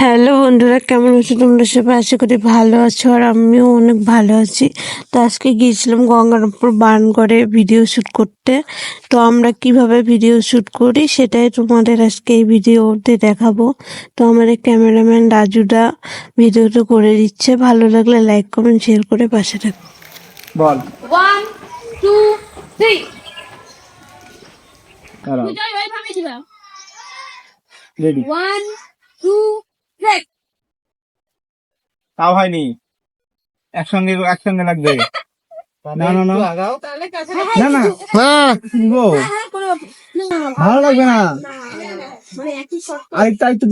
Hello বন্ধুরা, কেমন আছো তোমরা সবাই? আশা করি ভালো আছো, আর আমিও অনেক ভালো আছি। তো আজকে গিয়েছিলাম গঙ্গারামপুর বানগড়ে ভিডিও শ্যুট করতে। তো আমরা কিভাবে ভিডিও শ্যুট করি সেটাই তোমাদের আজকে এই ভিডিওতে দেখাবো। তো আমার এই ক্যামেরাম্যান রাজুদা ভিডিওটা করে দিচ্ছে। ভালো লাগলে লাইক কমেন্ট শেয়ার করে পাশে থাকো। বল 1 2 3 দাঁড়াও বিজয় ওইভাবে দিবা রেডি 1 2 3 তাও হয়নি একসঙ্গে লাগবে না না না তাহলে কাছে না না গো ভালো লাগবে না মানে একই শট আরেকটু একটু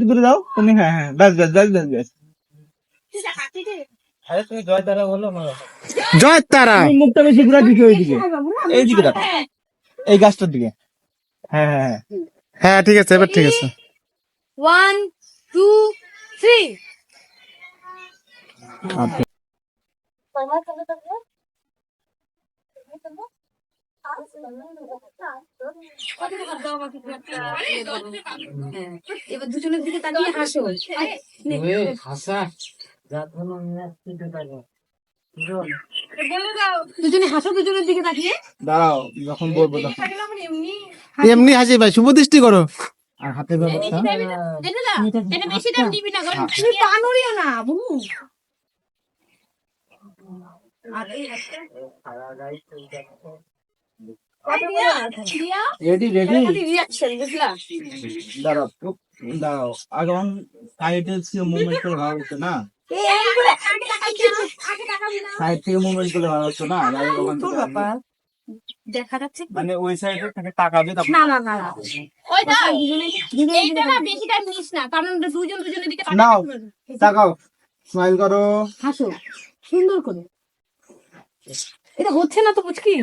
দূরে যাও তুমি হ্যাঁ হ্যাঁ ব্যাস তুমি জয় তারা তুমি মুখটা বেশি ঘুরা দিকে ওইদিকে এইদিকে দেখো এই গাছটার দিকে হ্যাঁ হ্যাঁ হ্যাঁ হ্যাঁ ঠিক আছে এবার ঠিক আছে 1 2 3 আচ্ছা এবার দুজনের দিকে তাকিয়ে হাসো দুজনে হাসো দুজনের দিকে তাকিয়ে দাঁড়াও যখন বলবো তখন এমনি হাসি ভাই, শুভ দৃষ্টি করো। আর হাতের ব্যবস্থা এটা বেশি টাইম দিবি না কারণ তুমি পা নড়িও না বুবু আর এই একটা রেডি রেডি রিঅ্যাকশন বুঝলা দাঁড়াও আগে সাইডে মুভমেন্ট করে ভালো হচ্ছে না সাইড থেকে মুভমেন্ট করলে ভালো হচ্ছে না দেখা যাচ্ছে মানে ওই সাইডে থেকে তাকাবে তারপর না না না ওই দাও এইটা না বেশি টাইম নিস না কারণ দুজন দুজনের দিকে নাও তাকাও স্মাইল করো হাসো সুন্দর করে এটা হচ্ছে না তো বুঝকি